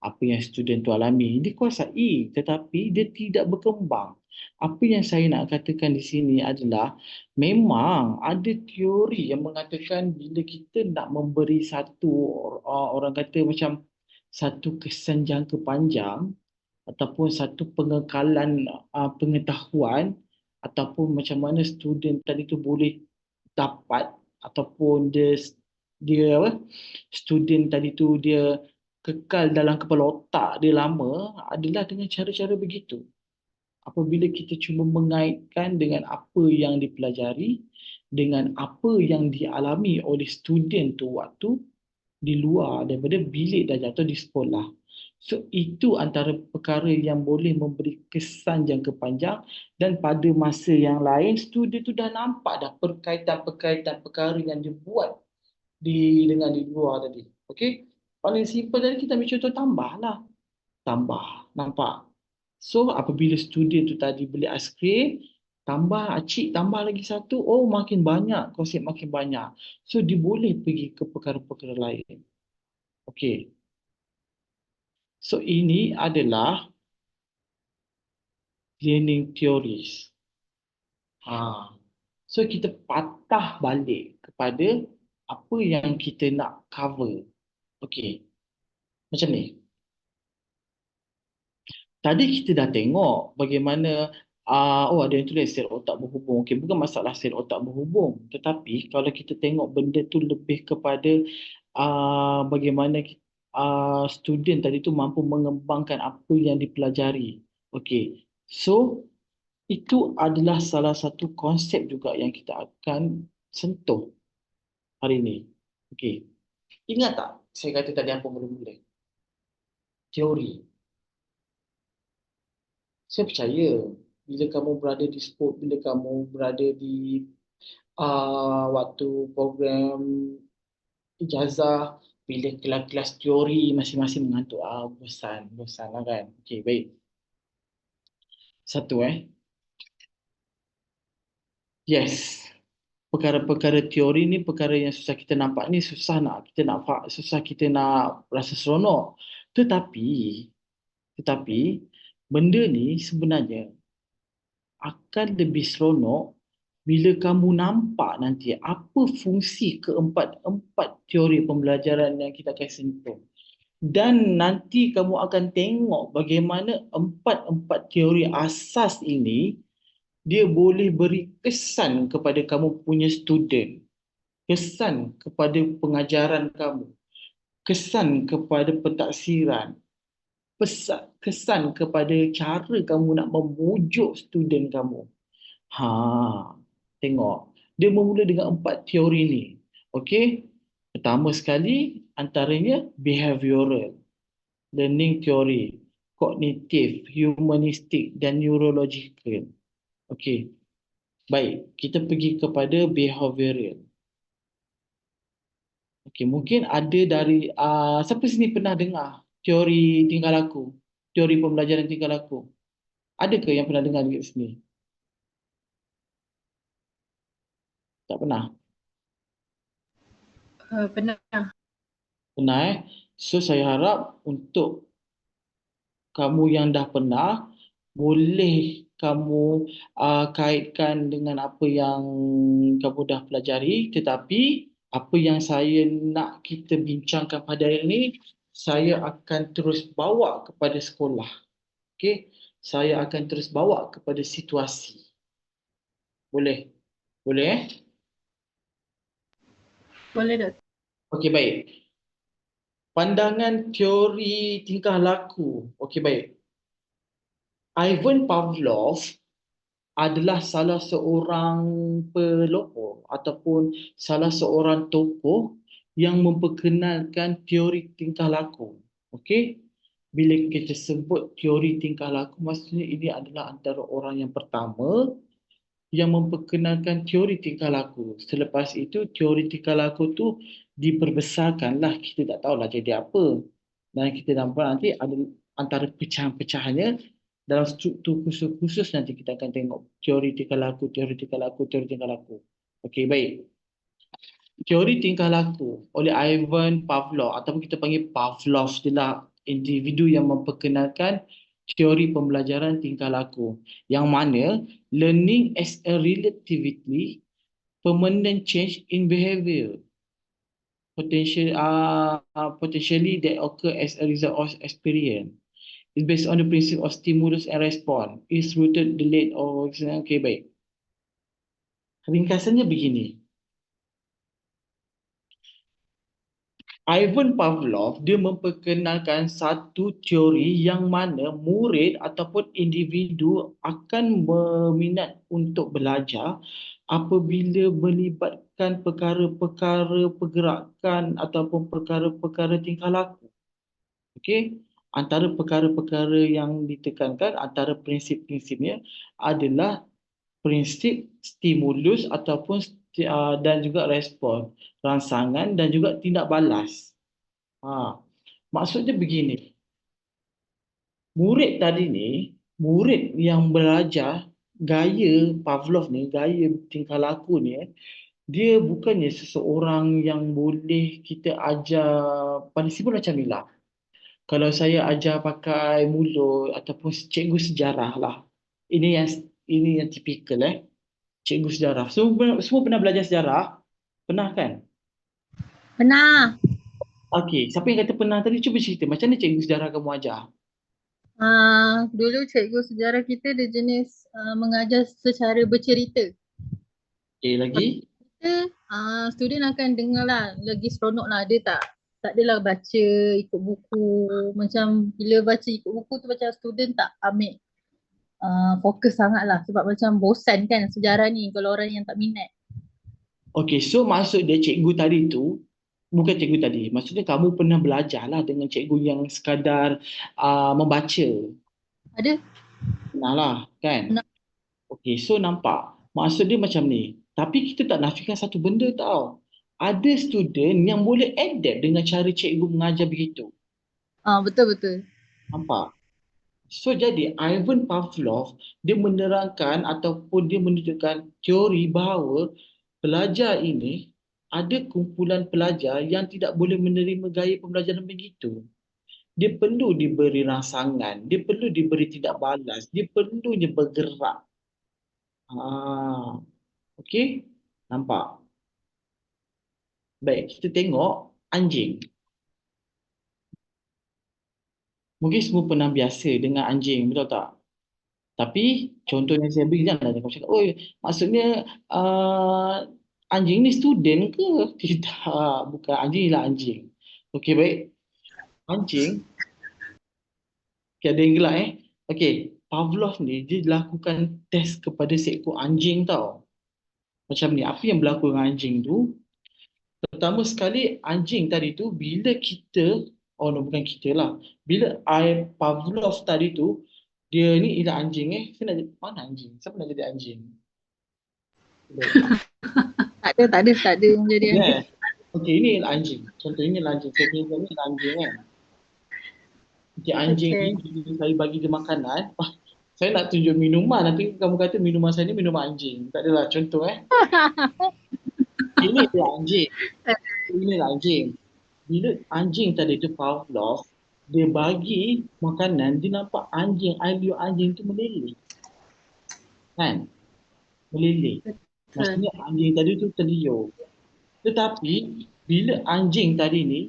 apa yang student tu alami. Dia kuasai tetapi dia tidak berkembang. Apa yang saya nak katakan di sini adalah memang ada teori yang mengatakan bila kita nak memberi satu orang kata macam satu kesan jangka panjang ataupun satu pengekalan pengetahuan ataupun macam mana student tadi tu boleh dapat ataupun student tadi tu dia kekal dalam kepala otak dia lama adalah dengan cara-cara begitu. Apabila kita cuba mengaitkan dengan apa yang dipelajari dengan apa yang dialami oleh student tu waktu di luar daripada bilik darjah atau di sekolah. So itu antara perkara yang boleh memberi kesan jangka panjang, dan pada masa yang lain studi tu dah nampak dah perkaitan-perkaitan perkara yang dibuat dengan di luar tadi. Okey? Paling simple tadi kita ambil contoh tambahlah. Tambah, nampak? So apabila student tu tadi beli aiskrim, tambah acik, tambah lagi satu, oh makin banyak, konsep makin banyak. So dia boleh pergi ke perkara-perkara lain. Okey. So ini adalah learning theories. So kita patah balik kepada apa yang kita nak cover. Okey. Macam ni. Tadi kita dah tengok bagaimana ada yang tulis sel otak berhubung. Okey, bukan masalah sel otak berhubung, tetapi kalau kita tengok benda tu lebih kepada bagaimana student tadi tu mampu mengembangkan apa yang dipelajari. Okey. So itu adalah salah satu konsep juga yang kita akan sentuh hari ini. Okey. Ingat tak saya kata tadi apa mula-mula? Teori. Saya percaya bila kamu berada di sport, bila kamu berada di waktu program ijazah, bila kelas-kelas teori masing-masing mengantuk, bosan lah kan. Okey, baik. Satu yes. Perkara-perkara teori ni perkara yang susah kita nampak ni, susah kita nak rasa seronok. Tetapi benda ni sebenarnya akan lebih seronok bila kamu nampak nanti apa fungsi keempat teori pembelajaran yang kita akan sentuh. Dan nanti kamu akan tengok bagaimana empat teori asas ini dia boleh beri kesan kepada kamu punya student, kesan kepada pengajaran kamu, kesan kepada pentaksiran, kesan kepada cara kamu nak memujuk student kamu. Tengok. Dia bermula dengan 4 teori ni. Okey? Pertama sekali antaranya behavioral, learning theory, kognitif, humanistik dan neurological. Okey. Baik, kita pergi kepada behavioral. Okey, mungkin ada dari siapa sini pernah dengar teori tingkah laku, teori pembelajaran tingkah laku? Adakah yang pernah dengar di sini? Tak pernah? Pernah. Pernah So saya harap untuk kamu yang dah pernah, boleh kamu kaitkan dengan apa yang kamu dah pelajari, tetapi apa yang saya nak kita bincangkan pada hari ini, saya akan terus bawa kepada sekolah. Okey? Saya akan terus bawa kepada situasi. Boleh? Boleh Boleh Dok. Okey, baik. Pandangan teori tingkah laku. Okey, baik. Ivan Pavlov adalah salah seorang pelopor ataupun salah seorang tokoh yang memperkenalkan teori tingkah laku. Okey? Bila kita sebut teori tingkah laku, maksudnya ini adalah antara orang yang pertama yang memperkenalkan teori tingkah laku. Selepas itu, teori tingkah laku tu diperbesarkanlah. Kita tak tahulah jadi apa. Dan kita nampak nanti ada antara pecahan-pecahannya dalam struktur khusus-khusus nanti kita akan tengok teori tingkah laku, teori tingkah laku, teori tingkah laku. Okey, baik. Teori tingkah laku oleh Ivan Pavlov ataupun kita panggil Pavlov adalah individu yang memperkenalkan teori pembelajaran tingkah laku yang mana learning as a relatively permanent change in behavior potentially that occur as a result of experience. It's based on the principle of stimulus and response. It's rooted, delayed, or okay, baik. Ringkasannya begini. Ivan Pavlov dia memperkenalkan satu teori yang mana murid ataupun individu akan berminat untuk belajar apabila melibatkan perkara-perkara pergerakan ataupun perkara-perkara tingkah laku. Okey? Antara perkara-perkara yang ditekankan, antara prinsip-prinsipnya adalah prinsip stimulus ataupun dan juga respon, rangsangan dan juga tindak balas. Maksudnya begini, murid yang belajar gaya Pavlov ni, gaya tingkah laku ni, dia bukannya seseorang yang boleh kita ajar pada simpel macam ni lah. Kalau saya ajar pakai mulut ataupun cikgu sejarah lah. Ini yang tipikal cikgu sejarah. Semua pernah belajar sejarah? Pernah kan? Pernah. Okey, siapa yang kata pernah tadi cuba cerita macam mana cikgu sejarah kamu ajar? Dulu cikgu sejarah kita dia jenis mengajar secara bercerita. Okey, lagi? Student akan dengar lah, lagi seronok lah. Dia tak adalah baca ikut buku. Macam bila baca ikut buku tu macam student tak ambil fokus sangat lah. Sebab macam bosan kan sejarah ni kalau orang yang tak minat. Okey, so maksud dia cikgu tadi tu, bukan cikgu tadi, maksudnya kamu pernah belajar lah dengan cikgu yang sekadar membaca. Ada? Pernah lah, kan? Pernah. Okey, so nampak. Maksud dia macam ni. Tapi kita tak nafikan satu benda tau. Ada student yang boleh adapt dengan cara cikgu mengajar begitu. Betul-betul. Nampak? So jadi Ivan Pavlov dia menerangkan ataupun dia menunjukkan teori bahawa pelajar ini ada kumpulan pelajar yang tidak boleh menerima gaya pembelajaran begitu. Dia perlu diberi rangsangan, dia perlu diberi tindak balas, dia perlunya bergerak. Okey? Nampak? Baik, kita tengok anjing. Mungkin semua pernah biasa dengan anjing, betul tak? Tapi contoh yang saya beri janganlah kau cakap, oh maksudnya anjing ni student ke? Tidak, bukan, anjing lah anjing. Okey, baik. Anjing, okay, ada yang gelak Okey, Pavlov ni dia lakukan test kepada seekor anjing tau. Macam ni, apa yang berlaku dengan anjing tu? Pertama sekali, anjing tadi tu bila kita, bukan kita lah. Bila Pavlov tadi tu, dia ni ialah anjing Saya nak mana anjing? Siapa nak jadi anjing? Tak ada yang jadi anjing. Okey, ini ialah anjing. Contoh ini ialah anjing. Saya tunjuk ni ialah anjing Okey, anjing ni bila saya bagi dia makanan, saya nak tunjuk minuman, nanti kamu kata minuman saya ni minuman anjing. Tak adalah contoh Ini ialah anjing. Ini ialah anjing. Bila anjing tadi tu Pavlov, dia bagi makanan, dia nampak liur anjing tu meleleh. Kan? Meleleh. Maksudnya anjing tadi tu terliur. Tetapi, bila anjing tadi ni,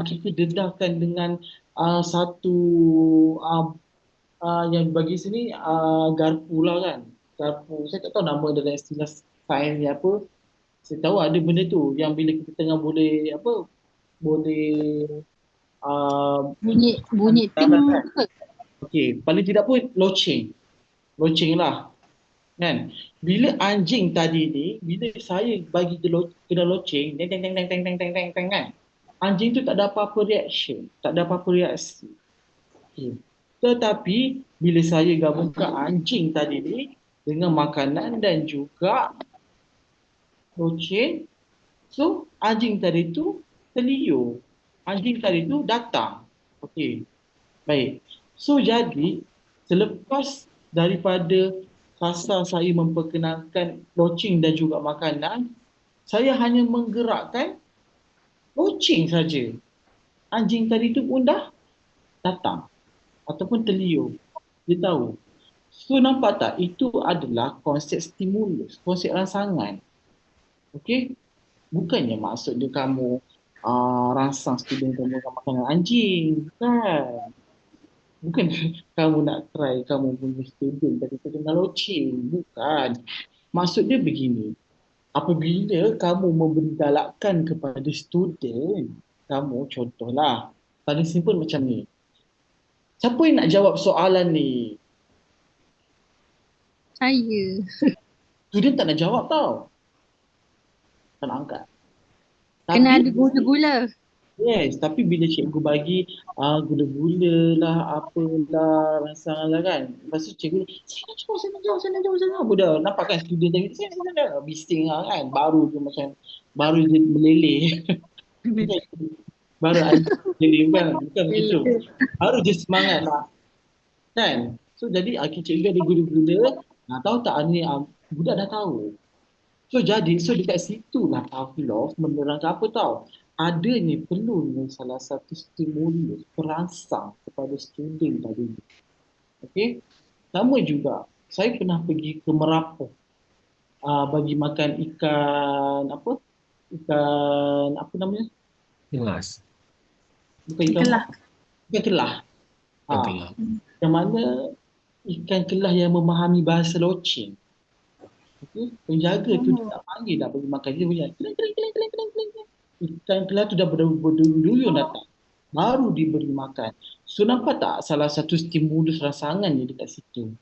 kita dedahkan dengan satu yang bagi sini garpu lah kan. Garpu, saya tak tahu nama dalam istilah sains ni apa. Saya tahu ada benda tu yang bila kita tengah boleh bunyi ting kan? Okey, paling tidak pun loceng lah kan. Bila anjing tadi ni, bila saya bagi kena loceng teng teng teng teng teng teng teng teng kan, anjing tu tak ada apa-apa reaction, tak ada apa-apa reaksi. Okay. Tetapi bila saya gabungkan anjing tadi ni dengan makanan dan juga loceng, so anjing tadi tu terliur, anjing tadi tu datang. Okey, baik. So jadi selepas daripada fasa saya memperkenalkan loceng dan juga makanan, saya hanya menggerakkan loceng saja. Anjing tadi tu pun dah datang ataupun terliur. Dia tahu. So nampak tak? Itu adalah konsep stimulus, konsep rangsangan. Okey? Bukannya maksud dia kamu rangsang student kamu makan anjing. Bukan. Bukan kamu nak try kamu punya student tadi tu dengan loceng. Bukan. Maksud dia begini. Apabila kamu memberi galakan kepada student, kamu contohlah, paling simple macam ni. Siapa yang nak jawab soalan ni? Saya. Student tak nak jawab tau. Tak nak angkat. Kena ada gula-gula. Yes, tapi bila cikgu bagi gula-gula lah, apalah, rancangan lah kan. Lepas tu cikgu, saya nak jauh, saya nak jauh, saya nak jauh, saya nak budak. Nampak kan student tadi, saya nak bising lah kan. Baru je macam, baru je meleleh. Baru air meleleh, bukan begitu. Baru je semangat nak, kan. So jadi cikgu ada gula-gula, tahu tak ni budak dah tahu. So dekat situ lah Pavlov menerangkan apa tahu. Adanya perlunya salah satu stimulus perangsang kepada student tadi. Okey. Sama juga, saya pernah pergi ke Merapu bagi makan ikan namanya? Kelas. Bukan ikan Kelah. Ikan kelah. Kelah. Yang mana ikan kelah yang memahami bahasa loceng. Okay. Penjaga tu dia tak panggil dah bagi makan. Dia punya keling. Ikan kelah tu dah berduyun datang. Baru diberi makan. So nampak tak salah satu stimulus rangsangan yang dekat situ.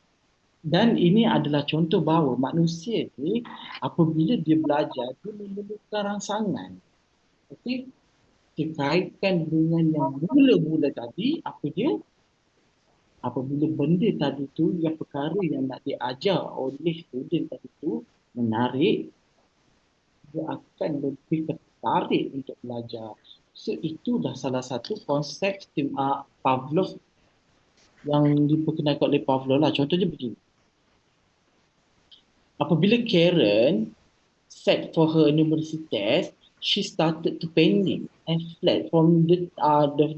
Dan ini adalah contoh bahawa manusia ni apabila dia belajar, dia memerlukan rangsangan. Okey. Dikaitkan dengan yang mula-mula tadi, apa dia? Apabila benda tadi tu, yang perkara yang nak diajar oleh student tadi tu menarik, dia akan lebih tertarik untuk belajar. So itulah salah satu konsep Pavlov yang diperkenalkan oleh Pavlov lah. Contohnya begini. Apabila Karen sat for her numeracy test, she started to panic and fled from the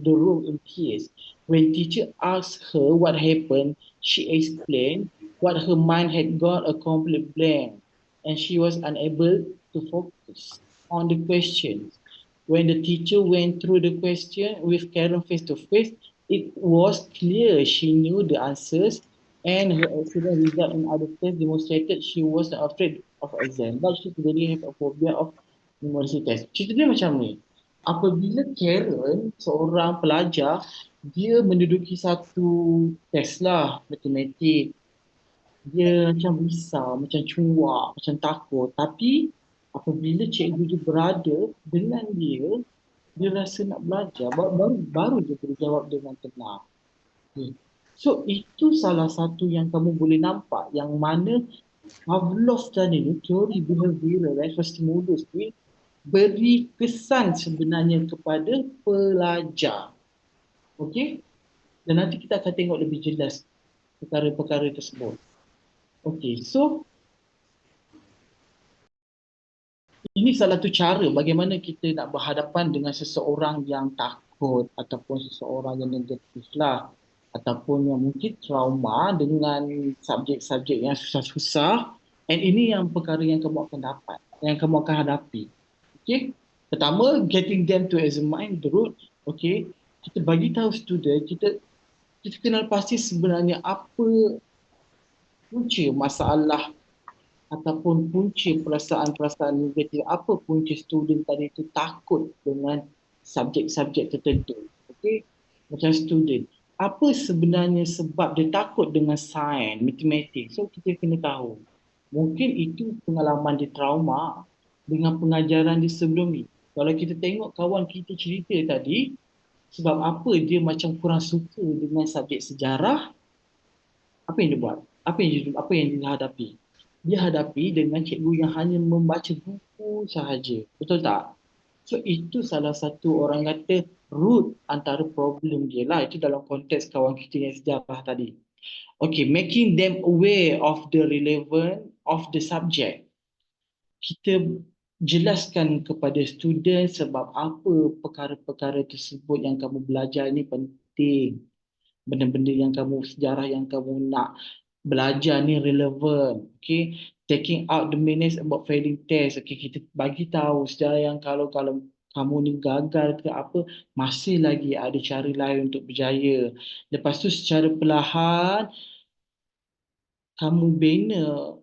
room in tears. When teacher asked her what happened, she explained what her mind had gone a complete blank and she was unable to focus on the questions. When the teacher went through the question with Karen face to face, it was clear she knew the answers and her excellent result in other tests demonstrated she was not afraid of exam, but she really have a phobia of numeracy test. Cerita dia macam ni. Apabila Karen, seorang pelajar, dia menduduki satu test lah, matematik. Dia macam risau, macam cuak, macam takut. Tapi apabila cikgu dia berada dengan dia rasa nak belajar, baru dia boleh jawab dengan tenang. Okay. So itu salah satu yang kamu boleh nampak, yang mana Pavlov tadi ni, teori behavioral stimulus ni beri kesan sebenarnya kepada pelajar. Okey? Dan nanti kita akan tengok lebih jelas perkara-perkara tersebut. Okey, so ini salah satu cara bagaimana kita nak berhadapan dengan seseorang yang takut ataupun seseorang yang negatif lah, ataupun yang mungkin trauma dengan subjek-subjek yang susah-susah. And ini yang perkara yang kamu akan dapat, yang kamu akan hadapi. Okay. Pertama, getting them to examine the root. Okay. Kita bagi tahu student, kita kenal pasti sebenarnya apa punca masalah ataupun punca perasaan-perasaan negatif, apa punca student tadi itu takut dengan subjek-subjek tertentu. Okay. Macam student, apa sebenarnya sebab dia takut dengan sains, matematik. So kita kena tahu. Mungkin itu pengalaman dia trauma dengan pengajaran dia sebelum ni. Kalau kita tengok kawan kita cerita tadi, sebab apa dia macam kurang suka dengan subjek sejarah, apa yang dia buat? Apa yang dia hadapi? Dia hadapi dengan cikgu yang hanya membaca buku sahaja. Betul tak? So itu salah satu orang kata root antara problem dia lah. Itu dalam konteks kawan kita yang sejarah tadi. Okay, making them aware of the relevance of the subject. Kita jelaskan kepada student sebab apa perkara-perkara tersebut yang kamu belajar ni penting. Benda-benda yang kamu, sejarah yang kamu nak belajar ni relevan. Okay, taking out the menace about failing test. Okay, kita bagi tahu sejarah yang kalau kamu ni gagal ke apa, masih lagi ada cara lain untuk berjaya. Lepas tu secara perlahan kamu bina